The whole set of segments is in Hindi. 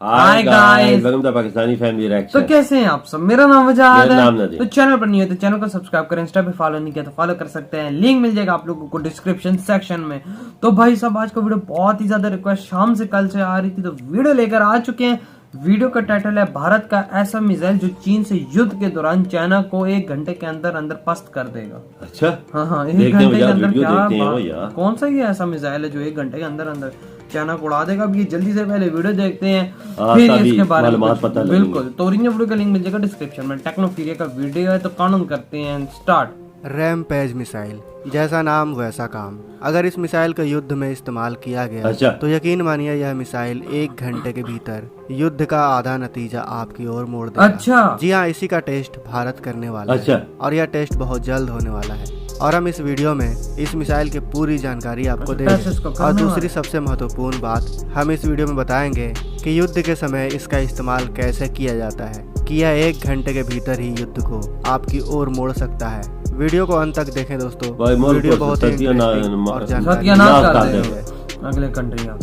Hi guys, welcome to Pakistani family reaction. तो कैसे हैं आप सब? मेरा नाम वजाहत मेरा नाम है। नदीम। तो चैनल पर नहीं है तो चैनल को सब्सक्राइब करें, इंस्टा पे फॉलो नहीं किया तो फॉलो कर सकते हैं, लिंक मिल जाएगा आप लोगों को डिस्क्रिप्शन सेक्शन में। तो भाई साहब, आज का वीडियो बहुत ही ज्यादा रिक्वेस्ट शाम से कल से आ रही थी, तो वीडियो लेकर आ चुके हैं। वीडियो का टाइटल है भारत का ऐसा मिसाइल जो चीन से युद्ध के दौरान चाइना को 1 घंटे के अंदर अंदर पस्त कर देगा। अच्छा, हाँ, 1 देखते हैं घंटे के भैया, अंदर वीडियो क्या देखते हैं वो बात- यार। कौन सा ये ऐसा मिसाइल है जो 1 घंटे के अंदर अंदर चाइना को उड़ा देगा? अब ये जल्दी से पहले वीडियो देखते हैं, फिर तभी इसके बारे में मालूमात कुछ- पता लगेंगे। बिल्कुल। तो ओरिजिनल वीडियो का लिंक मिल जाएगा डिस्क्रिप्शन में। टेक्नोफीरिया का वीडियो है, तो कानून करते हैं स्टार्ट। रैमपेज मिसाइल, जैसा नाम वैसा काम। अगर इस मिसाइल का युद्ध में इस्तेमाल किया गया अच्छा। तो यकीन मानिए यह मिसाइल 1 घंटे के भीतर युद्ध का आधा नतीजा आपकी ओर मोड़ देगा। अच्छा। जी हाँ, इसी का टेस्ट भारत करने वाला अच्छा। है और यह टेस्ट बहुत जल्द होने वाला है। और हम इस वीडियो में इस मिसाइल की पूरी जानकारी आपको टेस्ट देंगे। इसको और करने दूसरी वाला सबसे महत्वपूर्ण बात, हम इस वीडियो में बताएंगे कि युद्ध के समय इसका इस्तेमाल कैसे किया जाता है, कि यह 1 घंटे के भीतर ही युद्ध को आपकी ओर मोड़ सकता है। वीडियो को अंत तक देखें दोस्तों, भाई, मोर वीडियो को बहुत ही सत्या ना- इंटरेस्टिंग और सत्यानाश जानकारी कर कर देंगे है। अगले कंट्री का।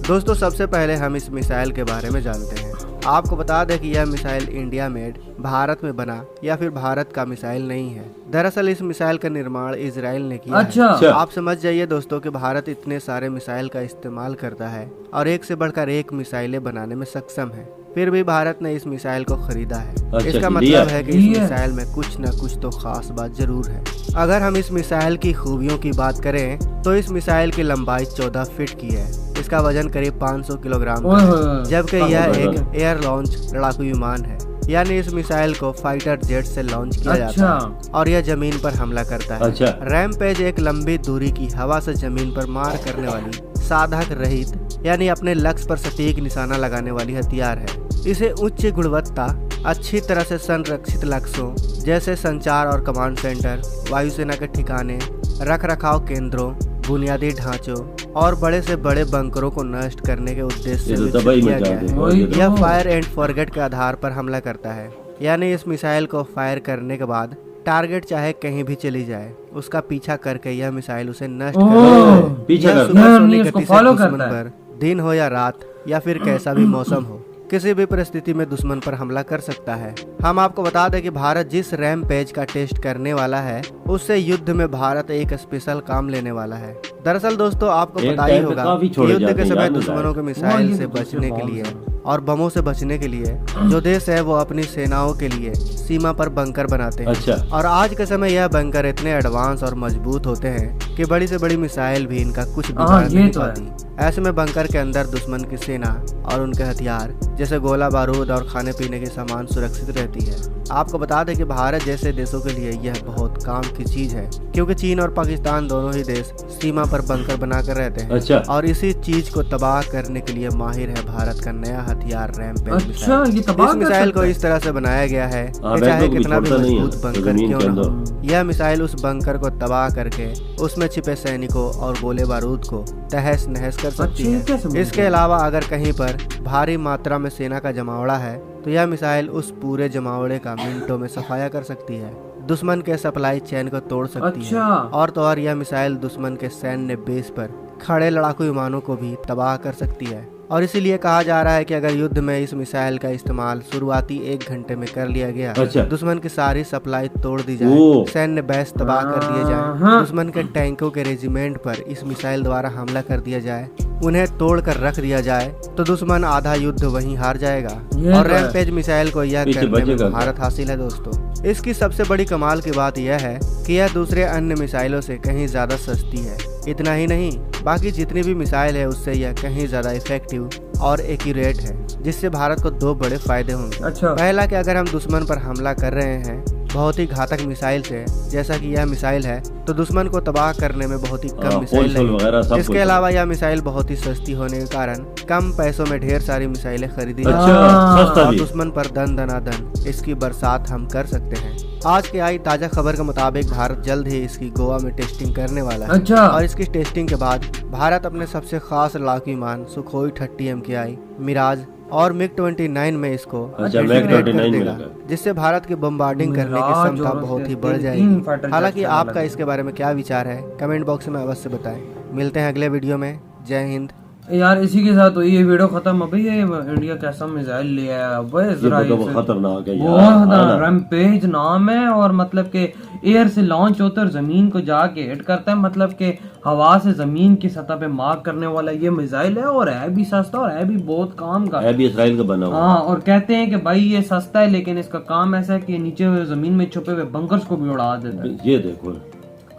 दोस्तों, सबसे पहले हम इस मिसाइल के बारे में जानते हैं। आपको बता दें कि यह मिसाइल इंडिया मेड, भारत में बना या फिर भारत का मिसाइल नहीं है। दरअसल इस मिसाइल का निर्माण इजराइल ने किया अच्छा। है। आप समझ जाइए दोस्तों कि भारत इतने सारे मिसाइल का इस्तेमाल करता है और एक से बढ़कर एक मिसाइलें बनाने में सक्षम है, फिर भी भारत ने इस मिसाइल को खरीदा है। अच्छा, इसका लिया। मतलब है कि इस मिसाइल में कुछ न कुछ तो खास बात जरूर है। अगर हम इस मिसाइल की खूबियों की बात करें तो इस मिसाइल की लंबाई 14 फीट की है। इसका वजन करीब 500 किलोग्राम का है, जबकि यह एक एयर लॉन्च लड़ाकू विमान है। यानी इस मिसाइल को फाइटर जेट से लॉन्च किया जाता है और यह जमीन पर हमला करता है। अच्छा। रैमपेज एक लंबी दूरी की हवा से जमीन पर मार करने वाली, साधक रहित यानी अपने लक्ष्य पर सटीक निशाना लगाने वाली हथियार है। इसे उच्च गुणवत्ता, अच्छी तरह से संरक्षित लक्ष्यों जैसे संचार और कमांड सेंटर, वायुसेना के ठिकाने, रख रखाव केंद्रों, बुनियादी ढांचों और बड़े से बड़े बंकरों को नष्ट करने के उद्देश्य से विकसित किया गया है। यह फायर एंड फॉरगेट के आधार पर हमला करता है, यानी इस मिसाइल को फायर करने के बाद टारगेट चाहे कहीं भी चली जाए, उसका पीछा करके यह मिसाइल उसे नष्ट कर देता है। पीछा यह करता सुपरसोनिक इसको गति से फॉलो दुश्मन करता है। पर, दिन हो या रात या फिर कैसा भी मौसम हो, किसी भी परिस्थिति में दुश्मन पर हमला कर सकता है। हम आपको बता दें कि भारत जिस रैमपेज का टेस्ट करने वाला है, उससे युद्ध में भारत एक स्पेशल काम लेने वाला है। दरअसल दोस्तों, आपको एक पता ही टाइम पे होगा काफी कि छोड़े युद्ध जाते के हैं समय यार दुश्मनों के मिसाइल से बचने के लिए और बमों से बचने के लिए जो देश है वो अपनी सेनाओं के लिए सीमा पर बंकर बनाते हैं। अच्छा। और आज के समय यह बंकर इतने एडवांस और मजबूत होते हैं कि बड़ी से बड़ी मिसाइल भी इनका कुछ बिगाड़ ये नहीं तो है। पाती। ऐसे में बंकर के अंदर दुश्मन की सेना और उनके हथियार जैसे गोला बारूद और खाने पीने के सामान सुरक्षित रहती है। आपको बता दें कि भारत जैसे देशों के लिए यह बहुत काम की चीज है, क्योंकि चीन और पाकिस्तान दोनों ही देश सीमा पर बंकर बनाकर रहते हैं। अच्छा। और इसी चीज को तबाह करने के लिए माहिर है भारत का नया हथियार रैमपेज अच्छा, मिसाइल। ये तबाह इस कर मिसाइल सकता को है। इस तरह से बनाया गया है कि बैकअप चाहे भी कितना भी छोड़ता नहीं है, मजबूत तो बंकर जमीन क्यों के न हो, अंदर। यह मिसाइल उस बंकर को तबाह करके उसमें छिपे सैनिकों और गोले बारूद को तहस नहस कर सकती अच्छा, ये कैसे है। मुमकिन इसके है? अलावा अगर कहीं पर भारी मात्रा में सेना का जमावड़ा है तो यह मिसाइल उस पूरे जमावड़े का मिनटों में सफाया कर सकती है, दुश्मन के सप्लाई चेन को तोड़ सकती है। अच्छा। और तो और यह मिसाइल दुश्मन के सैन्य बेस पर खड़े लड़ाकू विमानों को भी तबाह कर सकती है। और इसीलिए कहा जा रहा है कि अगर युद्ध में इस मिसाइल का इस्तेमाल शुरुआती 1 घंटे में कर लिया गया, अच्छा। दुश्मन की सारी सप्लाई तोड़ दी ओ। जाए, सैन्य बेस तबाह कर दिए जाए, हाँ। दुश्मन के टैंकों के रेजिमेंट पर इस मिसाइल द्वारा हमला कर दिया जाए, उन्हें तोड़ कर रख दिया जाए, तो दुश्मन आधा युद्ध वहीं हार जाएगा। ये और तो है। रैमपेज मिसाइल को यह पीछे करने में बचेगा। महारत हासिल है दोस्तों। इसकी सबसे बड़ी कमाल की बात यह है कि यह दूसरे अन्य मिसाइलों से कहीं ज्यादा सस्ती है। इतना ही नहीं, बाकी जितनी भी मिसाइल है उससे यह कहीं ज्यादा इफेक्टिव और एक्यूरेट है, जिससे भारत को 2 बड़े फायदे होंगे। अच्छा। पहला कि अगर हम दुश्मन पर हमला कर रहे हैं बहुत ही घातक मिसाइल से, जैसा कि यह मिसाइल है, तो दुश्मन को तबाह करने में बहुत ही कम मिसाइल वगैरह सब लगेगी। इसके कुछ। अलावा यह मिसाइल बहुत ही सस्ती होने के कारण कम पैसों में ढेर सारी मिसाइलें खरीदी जा अच्छा, सकती हैं सस्ता और भी। दुश्मन पर दन दनादन इसकी बरसात हम कर सकते हैं। आज की आई ताजा खबर के मुताबिक भारत जल्द ही इसकी गोवा में टेस्टिंग करने वाला है। अच्छा। और इसकी टेस्टिंग के बाद भारत अपने सबसे खास लड़ाकू विमान सुखोई 30 MKI, मिराज और मिग-29 में इसको अच्छा, इंटीग्रेट कर MiG-29 देगा, मिलेगा। जिससे भारत की बम्बार्डिंग करने की मिराज क्षमता और बहुत उसके ही बढ़ 3 जाएगी। फाइटर हालांकि जेट आपका चलाने इसके बारे में क्या विचार है, कमेंट बॉक्स में अवश्य बताएं। मिलते हैं अगले वीडियो में। जय हिंद, यार इसी के साथ तो ये वीडियो खत्म है भाई। ये इंडिया कैसा मिसाइल ले आया भाई इजराइल से, खतरनाक है बहुत रैम्पेज नाम है। और मतलब के एयर से लॉन्च होता है और जमीन को जाके हिट करता है, मतलब के हवा से जमीन की सतह पे मार्क करने वाला ये मिसाइल है। और है भी सस्ता और है भी बहुत काम का, है भी इसराइल का बना हुआ। हाँ, और कहते हैं कि भाई ये सस्ता है लेकिन इसका काम ऐसा है कि नीचे हुए जमीन में छुपे हुए बंकर्स को भी उड़ा देता है। ये देखो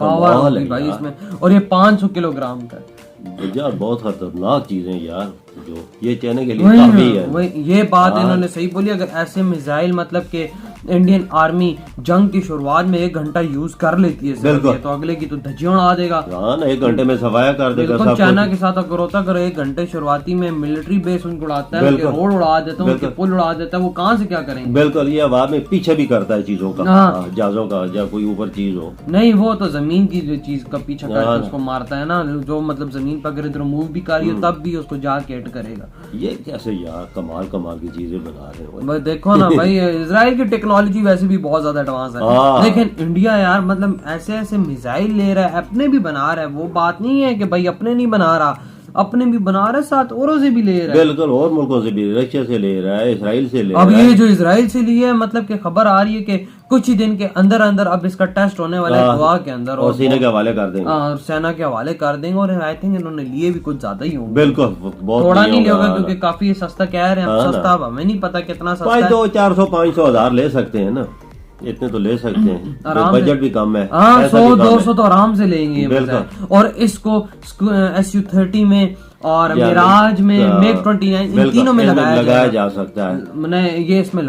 पावर होगी भाई इसमें। और ये 500 किलोग्राम का है यार, बहुत खतरनाक चीजें यार, जो ये चाइना के लिए काफी है। वही ये बात इन्होंने सही बोली। अगर ऐसे मिसाइल मतलब के इंडियन आर्मी जंग की शुरुआत में 1 घंटा यूज कर लेती है तो अगले की तो धज्जियां उड़ा देगा। हाँ ना, 1 घंटे में सफाया कर देगा सब। चाइना के साथ अगर होता, अगर 1 घंटे शुरुआती में मिलिट्री बेस उनको उड़ाता है, रोड उड़ा देता है, उनके पुल उड़ा देता है, वो कहाँ से क्या करेंगे। बिल्कुल, ये हवा में पीछे भी करता है चीजों का, जहाजों का, या कोई ऊपर चीज हो। नहीं, वो तो जमीन की जो चीज का पीछा करके उसको मारता है ना, जो मतलब जमीन पर अगर इधर मूव भी कर रही हो तब भी उसको जाके हिट करेगा। ये कैसे यार कमाल की चीजें बना रहे हो। देखो ना भाई, इजराइल की टेक्नोलॉजी वैसे भी बहुत ज्यादा एडवांस है, लेकिन इंडिया यार मतलब ऐसे ऐसे मिसाइल ले रहा है, अपने भी बना रहा है। वो बात नहीं है कि भाई अपने नहीं बना रहा, अपने भी बना रहा है, साथ औरों से भी ले रहा है। बिल्कुल, और मुल्कों से भी, रशिया से ले रहा है, इसराइल से ले रहा है। अब ये जो इसराइल से लिए है, मतलब कि खबर आ रही है कि कुछ ही दिन के अंदर अंदर अब इसका टेस्ट होने वाला है गोवा के अंदर, और सेना के हवाले कर देंगे। और सेना के हवाले कर देंगे। और आई थिंक इन्होंने लिए भी कुछ ज्यादा ही होंगे। बिल्कुल, बहुत थोड़ा नहीं लिया होगा, क्योंकि काफी सस्ता कह रहे हैं। सस्ता अब हमें नहीं पता कितना सस्ता है। 400-500 हज़ार ले सकते हैं ना, इतने तो ले सकते हैं। बजट भी कम है। हाँ, 100-200 तो आराम से लेंगे ये। और इसको SU-30 में और मिराज में, MiG 29 इन तीनों में लगाया जा सकता है। मैंने ये इसमें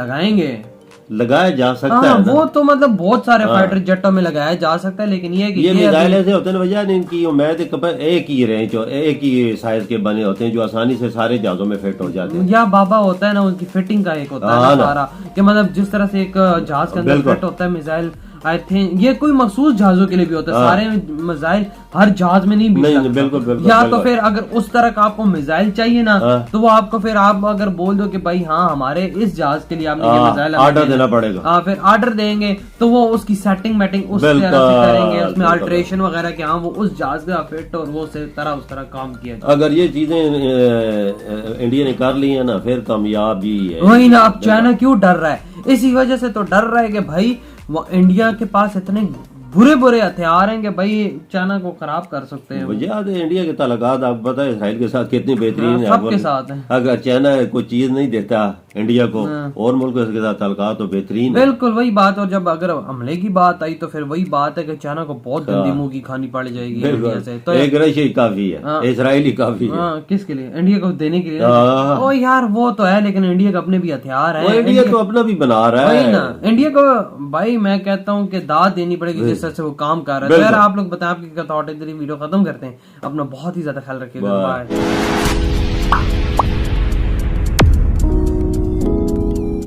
लगाया जा सकता है। वो तो मतलब बहुत सारे फाइटर जेटों में लगाया जा सकता है, लेकिन ये मिसाइल ऐसे होते हैं वजह इनकी उम्मीद एक ही रेंज और एक ही साइज के बने होते हैं, जो आसानी से सारे जहाजों में फिट हो जाते हैं। या बाबा होता है ना, उनकी फिटिंग का एक होता है सारा, कि मतलब जिस तरह से एक जहाज के अंदर फिट होता है मिसाइल। आई थिंक ये कोई मखसूस जहाजों के लिए भी होता है, सारे मिसाइल हर जहाज में नहीं बिल्कुल बिल्कुल। या तो फिर अगर उस तरह का आपको मिसाइल चाहिए ना, तो वो आपको फिर आप अगर बोल दो कि भाई हाँ हमारे इस जहाज के लिए आपने ये मिसाइल ऑर्डर देना पड़ेगा। हाँ, फिर ऑर्डर देंगे तो वो उसकी सेटिंग मैटिंग उस तरह से करेंगे, उसमें अल्टरेशन वगैरह के, हाँ वो उस जहाज का फिट और वो उस तरह काम किया। अगर ये चीजें इंडिया ने कर ली है ना, फिर कामयाबी है। वही ना, अब चाइना क्यों डर रहा है? इसी वजह से तो डर रहा है कि भाई वो इंडिया के पास इतने बुरे हथियार हैं कि भाई चाइना को खराब कर सकते हैं। वजह इंडिया के ताल्लुकात आपको पता है इसराइल के साथ कितनी बेहतरीन है। सबके साथ है। अगर चाइना कोई चीज नहीं देता इंडिया को, और मुल्कों के साथ ताल्लुकात तो बेहतरीन। बिल्कुल वही बात। और जब अगर हमले की बात आई तो फिर वही बात है कि चाइना को बहुत गंदी मुंह की खानी पड़ जाएगी इंडिया से। तो एक रशिया काफी है, इसराइल ही काफी है। किसके लिए? इंडिया को देने के लिए। ओ यार वो तो है, लेकिन इंडिया के अपने भी हथियार है। इंडिया तो अपना भी बना रहा है ना। इंडिया को भाई मैं कहता हूँ कि दाद देनी पड़ेगी जिस तरह से वो काम कर रहा है। यार आप लोग बताएं आपकी क्या थॉट है। वीडियो खत्म करते हैं। अपना बहुत ही ज्यादा ख्याल रखिएगा। बाय।